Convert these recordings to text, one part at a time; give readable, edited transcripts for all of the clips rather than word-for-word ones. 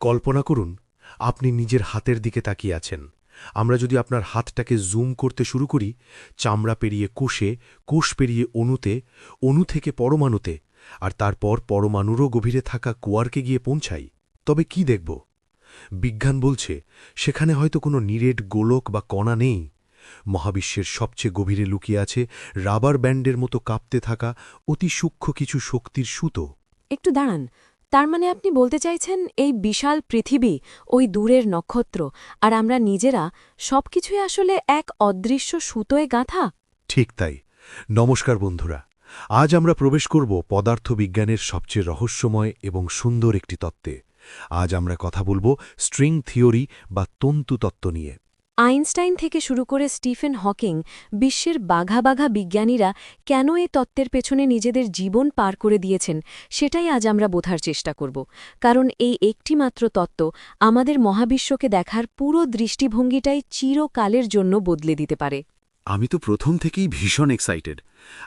কল্পনা করুন আপনি নিজের হাতের দিকে তাকিয়ে আছেন। আমরা যদি আপনার হাতটাকে জুম করতে শুরু করি, চামড়া পেরিয়ে কোষে, কোষ পেরিয়ে অণুতে, অণু থেকে পরমাণুতে, আর তারপর পরমাণুরও গভীরে থাকা কোয়ার্কে গিয়ে পৌঁছাই, তবে কি দেখব? বিজ্ঞান বলছে সেখানে হয়তো কোনো নিরেট গোলক বা কণা নেই। মহাবিশ্বের সবচেয়ে গভীরে লুকিয়ে আছে রাবার ব্যান্ডের মতো কাঁপতে থাকা অতি সূক্ষ্ম কিছু শক্তির সুতো। একটু দাঁড়ান, তার মানে আপনি বলতে চাইছেন এই বিশাল পৃথিবী, ওই দূরের নক্ষত্র আর আমরা নিজেরা সবকিছুই আসলে এক অদৃশ্য সুতোয় গাঁথা? ঠিক তাই। নমস্কার বন্ধুরা, আজ আমরা প্রবেশ করব পদার্থবিজ্ঞানের সবচেয়ে রহস্যময় এবং সুন্দর একটি তত্ত্বে। আজ আমরা কথা বলবো স্ট্রিং থিওরি বা তন্তু তত্ত্ব নিয়ে। আইনস্টাইন থেকে শুরু করে স্টিফেন হকিং, বিশ্বের বাঘা বাঘা বিজ্ঞানীরা কেন এই তত্ত্বের পেছনে নিজেদের জীবন পার করে দিয়েছেন সেটাই আজ আমরা বোঝার চেষ্টা করব। কারণ এই একটিমাত্র তত্ত্ব আমাদের মহাবিশ্বকে দেখার পুরো দৃষ্টিভঙ্গিটাই চিরকালের জন্য বদলে দিতে পারে। আমি তো প্রথম থেকেই ভীষণ এক্সাইটেড।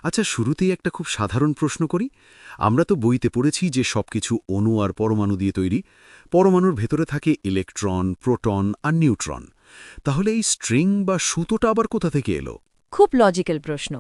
আচ্ছা, শুরুতেই একটা খুব সাধারণ প্রশ্ন করি। আমরা তো বইতে পড়েছি যে সবকিছু অণু আর পরমাণু দিয়ে তৈরি। পরমাণুর ভেতরে থাকে ইলেকট্রন, প্রোটন আর নিউট্রন। তাহলে এই স্ট্রিং বা সুতোটা আবার কোথা থেকে এলো? খুব লজিক্যাল প্রশ্ন।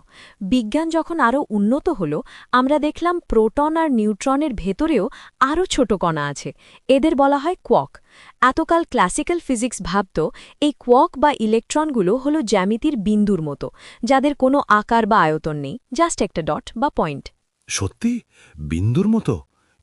বিজ্ঞান যখন আরও উন্নত হল, আমরা দেখলাম প্রোটন আর নিউট্রনের ভেতরেও আরও ছোট কণা আছে। এদের বলা হয় কোয়ার্ক। এতকাল ক্লাসিক্যাল ফিজিক্স ভাবত এই কোয়ার্ক বা ইলেকট্রনগুলো হলো জ্যামিতির বিন্দুর মতো, যাদের কোনো আকার বা আয়তন নেই, জাস্ট একটা ডট বা পয়েন্ট। সত্যি? বিন্দুর মতো?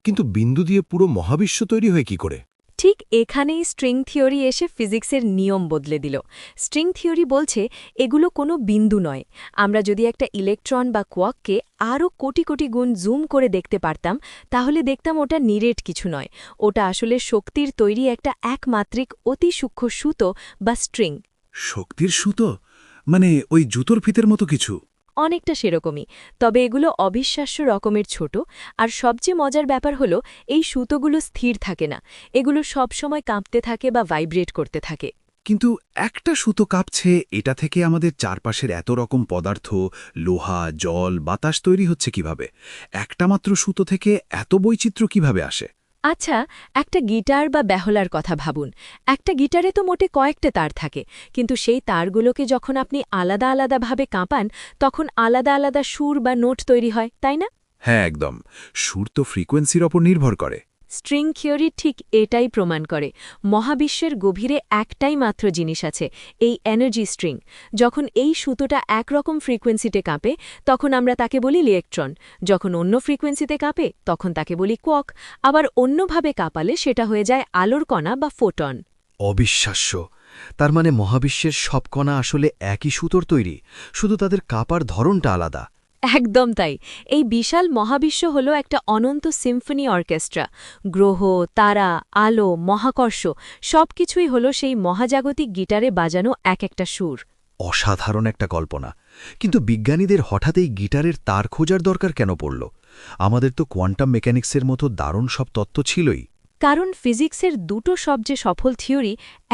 কিন্তু বিন্দু দিয়ে পুরো মহাবিশ্ব তৈরি হয় কি করে? ঠিক এখানেই স্ট্রিং থিওরি এসে ফিজিক্সের নিয়ম বদলে দিল। স্ট্রিং থিওরি বলছে এগুলো কোনো বিন্দু নয়। আমরা যদি একটা ইলেকট্রন বা কোয়ার্ককে আরও কোটি কোটি গুণ জুম করে দেখতে পারতাম, তাহলে দেখতাম ওটা নিরেট কিছু নয়। ওটা আসলে শক্তির তৈরি একটা একমাত্রিক অতি সূক্ষ্ম সুতো বা স্ট্রিং। শক্তির সুতো? মানে ওই জুতোর ফিতের মতো কিছু? অনেকটা সেরকমই, তবে এগুলো অবিশ্বাস্য রকমের ছোট। আর সবচেয়ে মজার ব্যাপার হলো এই সুতোগুলো স্থির থাকে না, এগুলো সবসময় কাঁপতে থাকে বা ভাইব্রেট করতে থাকে। কিন্তু একটা সুতো কাঁপছে, এটা থেকে আমাদের চারপাশের এত রকম পদার্থ, লোহা, জল, বাতাস তৈরি হচ্ছে কিভাবে? একটা মাত্র সুতো থেকে এত বৈচিত্র্য কিভাবে আসে? আচ্ছা, একটা গিটার বা বেহলার কথা ভাবুন। একটা গিটারে তো মোটে কয়েকটা তার থাকে, কিন্তু সেই তারগুলোকে যখন আপনি আলাদা আলাদাভাবে কাঁপান, তখন আলাদা আলাদা সুর বা নোট তৈরি হয়, তাই না? হ্যাঁ, একদম। সুর তো ফ্রিকোয়েন্সির ওপর নির্ভর করে। স্ট্রিং থিওরি ঠিক এটাই প্রমাণ করে। মহাবিশ্বের গভীরে একটাই মাত্র জিনিস আছে, এই এনার্জি স্ট্রিং। যখন এই সুতোটা একরকম ফ্রিকোয়েন্সিতে কাঁপে, তখন আমরা তাকে বলি ইলেকট্রন। যখন অন্য ফ্রিকোয়েন্সিতে কাঁপে, তখন তাকে বলি কোয়ার্ক। আবার অন্যভাবে কাঁপালে সেটা হয়ে যায় আলোর কণা বা ফোটন। অবিশ্বাস্য! তার মানে মহাবিশ্বের সব কণা আসলে একই সুতোর তৈরি, শুধু তাদের কাঁপার ধরনটা আলাদা। একদম তাই। এই বিশাল মহাবিশ্ব হল একটা অনন্ত সিম্ফনি অর্কেস্ট্রা। গ্রহ, তারা, আলো, মহাকর্ষ সবকিছুই হল সেই মহাজাগতিক গিটারে বাজানো এক একটা সুর। অসাধারণ একটা কল্পনা। কিন্তু বিজ্ঞানীদের হঠাৎ এই গিটারের তার খোঁজার দরকার কেন পড়ল? আমাদের তো কোয়ান্টাম মেকানিক্সের মতো দারুণ সব তত্ত্ব ছিলই। কারণ ফিজিক্সের দুটো সবচেয়ে সফল থিওরি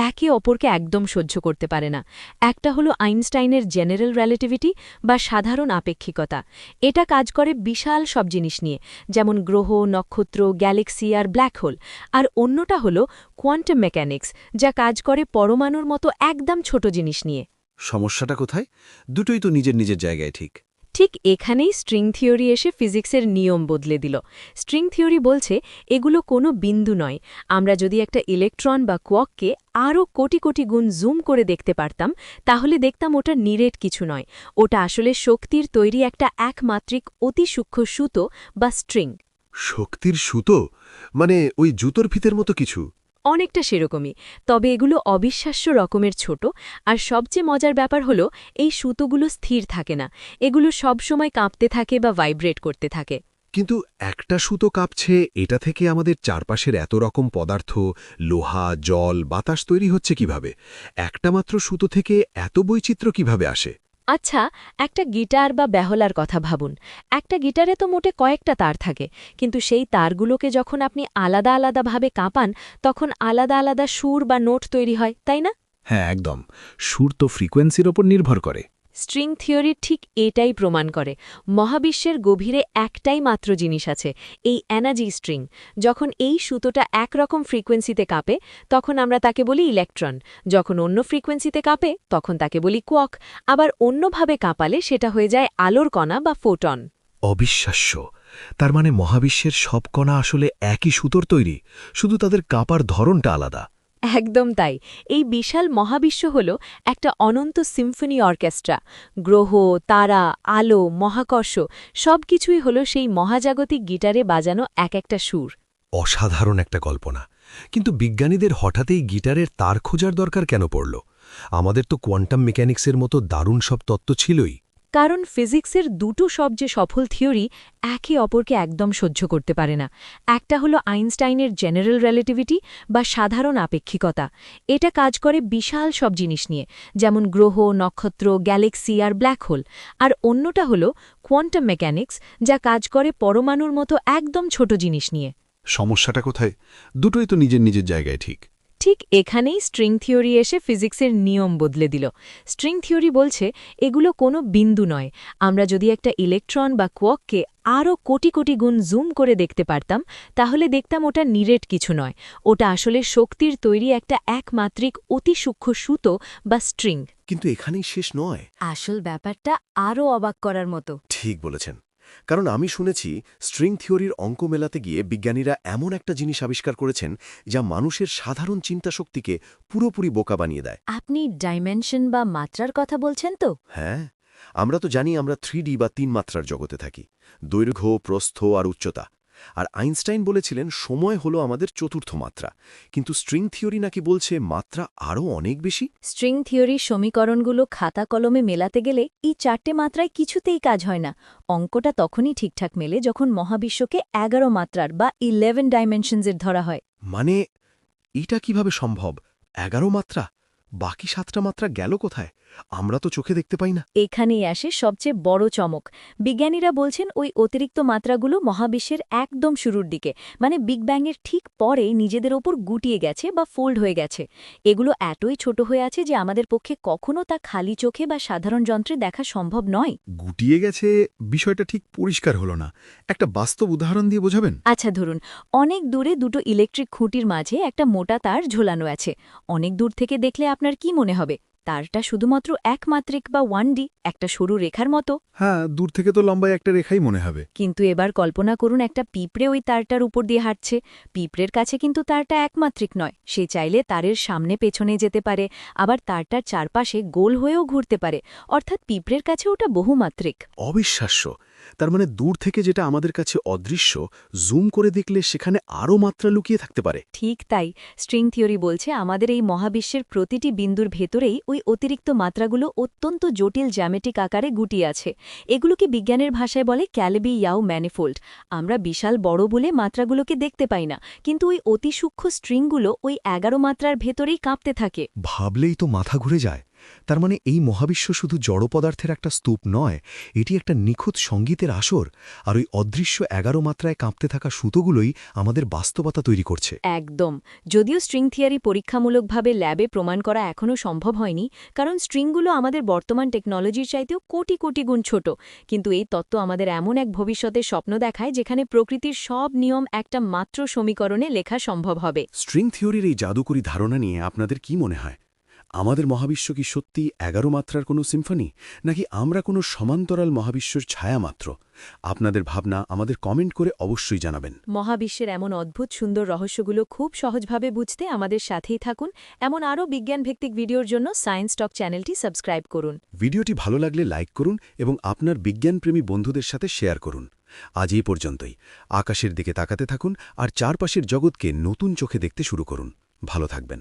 একে অপরকে একদম সহ্য করতে পারে না। একটা হলো আইনস্টাইনের জেনারেল রিলেটিভিটি বা সাধারণ আপেক্ষিকতা। এটা কাজ করে বিশাল সব জিনিস নিয়ে, যেমন গ্রহ, নক্ষত্র, গ্যালাক্সি আর ব্ল্যাক হোল। আর অন্যটা হলো কোয়ান্টাম মেকানিক্স, যা কাজ করে পরমাণুর মতো একদম ছোট জিনিস নিয়ে। সমস্যাটা কোথায়? দুটোই তো নিজের নিজের জায়গায় ঠিক। ঠিক এখানেই স্ট্রিং থিওরি এসে ফিজিক্সের নিয়ম বদলে দিল। স্ট্রিং থিওরি বলছে এগুলো কোনো বিন্দু নয়। আমরা যদি একটা ইলেকট্রন বা কোয়ার্ককে আরও কোটি কোটি গুণ জুম করে দেখতে পারতাম, তাহলে দেখতাম ওটা নিরেট কিছু নয়। ওটা আসলে শক্তির তৈরি একটা একমাত্রিক অতি সূক্ষ্ম সুতো বা স্ট্রিং। শক্তির সুতো? মানে ওই জুতোর ফিতের মতো কিছু? অনেকটা সেরকমই, তবে এগুলো অবিশ্বাস্য রকমের ছোট। আর সবচেয়ে মজার ব্যাপার হলো এই সুতোগুলো স্থির থাকে না, এগুলো সবসময় কাঁপতে থাকে বা ভাইব্রেট করতে থাকে। কিন্তু একটা সুতো কাঁপছে, এটা থেকে আমাদের চারপাশের এত রকম পদার্থ, লোহা, জল, বাতাস তৈরি হচ্ছে কিভাবে? একটা মাত্র সুতো থেকে এত বৈচিত্র্য কিভাবে আসে? আচ্ছা, একটা গিটার বা বেহলার কথা ভাবুন। একটা গিটারে তো মোটে কয়েকটা তার থাকে, কিন্তু সেই তারগুলোকে যখন আপনি আলাদা আলাদাভাবে কাঁপান, তখন আলাদা আলাদা সুর বা নোট তৈরি হয়, তাই না? হ্যাঁ, একদম। সুর তো ফ্রিকোয়েন্সির ওপর নির্ভর করে। স্ট্রিং থিওরি ঠিক এটাই প্রমাণ করে। মহাবিশ্বের গভীরে একটাই মাত্র জিনিস আছে, এই এনার্জি স্ট্রিং। যখন এই সুতোটা একরকম ফ্রিকোয়েন্সিতে কাঁপে তখন আমরা তাকে বলি ইলেকট্রন, যখন অন্য ফ্রিকোয়েন্সিতে কাঁপে তখন তাকে বলি কোয়ার্ক, আবার অন্যভাবে কাঁপালে সেটা হয়ে যায় আলোর কণা বা ফোটন। অবিশ্বাস্য! তার মানে মহাবিশ্বের সব কণা আসলে একই সুতোর তৈরি, শুধু তাদের কাঁপার ধরনটা আলাদা। একদম তাই। এই বিশাল মহাবিশ্ব হল একটা অনন্ত সিম্ফনি অর্কেস্ট্রা। গ্রহ, তারা, আলো, মহাকর্ষ সবকিছুই হল সেই মহাজাগতিক গিটারে বাজানো এক একটা সুর। অসাধারণ একটা কল্পনা। কিন্তু বিজ্ঞানীদের হঠাৎই গিটারের তার খোঁজার দরকার কেন পড়ল? আমাদের তো কোয়ান্টাম মেকানিক্সের মতো দারুণ সব তত্ত্ব ছিলই। কারণ ফিজিক্সের দুটো সবচেয়ে সফল থিওরি একে অপরকে একদম সহ্য করতে পারে না। একটা হলো আইনস্টাইনের জেনারেল রিলেটিভিটি বা সাধারণ আপেক্ষিকতা। এটা কাজ করে বিশাল সব জিনিস নিয়ে, যেমন গ্রহ, নক্ষত্র, গ্যালাক্সি আর ব্ল্যাক হোল। আর অন্যটা হলো কোয়ান্টাম মেকানিক্স, যা কাজ করে পরমাণুর মতো একদম ছোট জিনিস নিয়ে। সমস্যাটা কোথায়? দুটোই তো নিজের নিজের জায়গায় ঠিক। ঠিক এখানেই স্ট্রিং থিওরি এসে ফিজিক্সের নিয়ম বদলে দিল। স্ট্রিং থিওরি বলছে এগুলো কোনো বিন্দু নয়। আমরা যদি একটা ইলেকট্রন বা কোয়ার্ককে আরও কোটি কোটি গুণ জুম করে দেখতে পারতাম, তাহলে দেখতাম ওটা নিরেট কিছু নয়, ওটা আসলে শক্তির তৈরি একটা একমাত্রিক অতি সূক্ষ্ম সুতো বা স্ট্রিং। কিন্তু এখানেই শেষ নয়। আসল ব্যাপারটা আরও অবাক করার মতো। ঠিক বলেছেন। কারণ আমি শুনেছি স্ট্রিং থিওরির অঙ্ক মেলাতে গিয়ে বিজ্ঞানীরা এমন একটা জিনিস আবিষ্কার করেছেন যা মানুষের সাধারণ চিন্তাশক্তিকে পুরোপুরি বোকা বানিয়ে দেয়। আপনি ডাইমেনশন বা মাত্রার কথা বলছেন তো? হ্যাঁ, আমরা তো জানি আমরা 3D বা 3 মাত্রার জগতে থাকি, দৈর্ঘ্য, প্রস্থ আর উচ্চতা। আর আইনস্টাইন বলেছিলেন সময় হলো আমাদের চতুর্থ মাত্রা। কিন্তু স্ট্রিং থিওরি নাকি বলছে মাত্রা আরও অনেক বেশি। স্ট্রিং থিওরির সমীকরণগুলো খাতা কলমে মেলাতে গেলে এই 4টে মাত্রায় কিছুতেই কাজ হয় না। অঙ্কটা তখনই ঠিকঠাক মেলে যখন মহাবিশ্বকে 11 মাত্রার বা 11 ডাইমেনশনসের ধরা হয়। মানে এটা কিভাবে সম্ভব? 11 মাত্রা? বাকি 7টা মাত্রা গেল কোথায়? আমরা তো চোখে দেখতে পাই না। এখানেই আসে সবচেয়ে বড় চমক। বিজ্ঞানীরা বলছেন ওই অতিরিক্ত মাত্রাগুলো মহাবিশ্বের একদম শুরুর দিকে, মানে বিগ ব্যাংয়ের ঠিক পরে নিজেদের ওপর গুটিয়ে গেছে বা ফোল্ড হয়ে গেছে। এগুলো এতই ছোট হয়ে আছে যে আমাদের পক্ষে কখনো তা খালি চোখে বা সাধারণ যন্ত্রে দেখা সম্ভব নয়। গুটিয়ে গেছে বিষয়টা ঠিক পরিষ্কার হলো না। একটা বাস্তব উদাহরণ দিয়ে বোঝাবেন? আচ্ছা ধরুন, অনেক দূরে দুটো ইলেকট্রিক খুঁটির মাঝে একটা মোটা তার ঝোলানো আছে। অনেক দূর থেকে দেখলে আপনার কি মনে হবে? তারটা শুধুমাত্র একমাত্রিক বা 1D, একটা সরু রেখার মতো। হ্যাঁ, দূর থেকে তো লম্বায় একটা রেখাই মনে হবে। কিন্তু এবার কল্পনা করুন একটা পিঁপড়ে ওই তারটার উপর দিয়ে হাঁটছে। পিঁপড়ের কাছে কিন্তু তারটা একমাত্রিক নয়, সে চাইলে তারের সামনে পেছনে যেতে পারে, আবার তারটার চারপাশে গোল হয়েও ঘুরতে পারে। অর্থাৎ পিঁপড়ের কাছে ওটা বহুমাত্রিক। অবিশ্বাস্য! তার মানে দূর থেকে যেটা আমাদের কাছে অদৃশ্য, জুম করে দেখলে সেখানে আরও মাত্রা লুকিয়ে থাকতে পারে। ঠিক তাই। স্ট্রিং থিওরি বলছে আমাদের এই মহাবিশ্বের প্রতিটি বিন্দুর ভেতরেই ওই অতিরিক্ত মাত্রাগুলো অত্যন্ত জটিল জ্যামিতিক আকারে গুটিয়ে আছে। এগুলোকে বিজ্ঞানের ভাষায় বলে ক্যালেবি-ইয়াও ম্যানিফোল্ড। আমরা বিশাল বড় বলে মাত্রাগুলোকে দেখতে পাই না, কিন্তু ওই অতি সূক্ষ্ম স্ট্রিংগুলো ওই 11 মাত্রার ভেতরেই কাঁপতে থাকে। ভাবলেই তো মাথা ঘুরে যায়। তার মানে এই মহাবিশ্ব শুধু জড় পদার্থের একটা স্তূপ নয়, এটি একটা নিখুঁত সঙ্গীতের আসর। আর ওই অদৃশ্য 11 মাত্রায় কাঁপতে থাকা সুতোগুলোই আমাদের বাস্তবতা তৈরি করছে। একদম। যদিও স্ট্রিং থিওরি পরীক্ষামূলকভাবে ল্যাবে প্রমাণ করা এখনও সম্ভব হয়নি, কারণ স্ট্রিংগুলো আমাদের বর্তমান টেকনোলজির চাইতেও কোটি কোটি গুণ ছোট। কিন্তু এই তত্ত্ব আমাদের এমন এক ভবিষ্যতের স্বপ্ন দেখায় যেখানে প্রকৃতির সব নিয়ম একটা মাত্র সমীকরণে লেখা সম্ভব হবে। স্ট্রিং থিওরির এই জাদুকরী ধারণা নিয়ে আপনাদের কি মনে হয়? আমাদের মহাবিশ্ব কি সত্যি 11 মাত্রার কোনো সিম্ফনি, নাকি আমরা কোনো সমান্তরাল মহাবিশ্বর ছায়া মাত্র? আপনাদের ভাবনা আমাদের কমেন্ট করে অবশ্যই জানাবেন। মহাবিশ্বের এমন অদ্ভুত সুন্দর রহস্যগুলো খুব সহজভাবে বুঝতে আমাদের সাথেই থাকুন। এমন আরও বিজ্ঞানভিত্তিক ভিডিওর জন্য সায়েন্স টক চ্যানেলটি সাবস্ক্রাইব করুন। ভিডিওটি ভালো লাগলে লাইক করুন এবং আপনার বিজ্ঞানপ্রেমী বন্ধুদের সাথে শেয়ার করুন। আজ এই পর্যন্তই। আকাশের দিকে তাকাতে থাকুন আর চারপাশের জগৎকে নতুন চোখে দেখতে শুরু করুন। ভালো থাকবেন।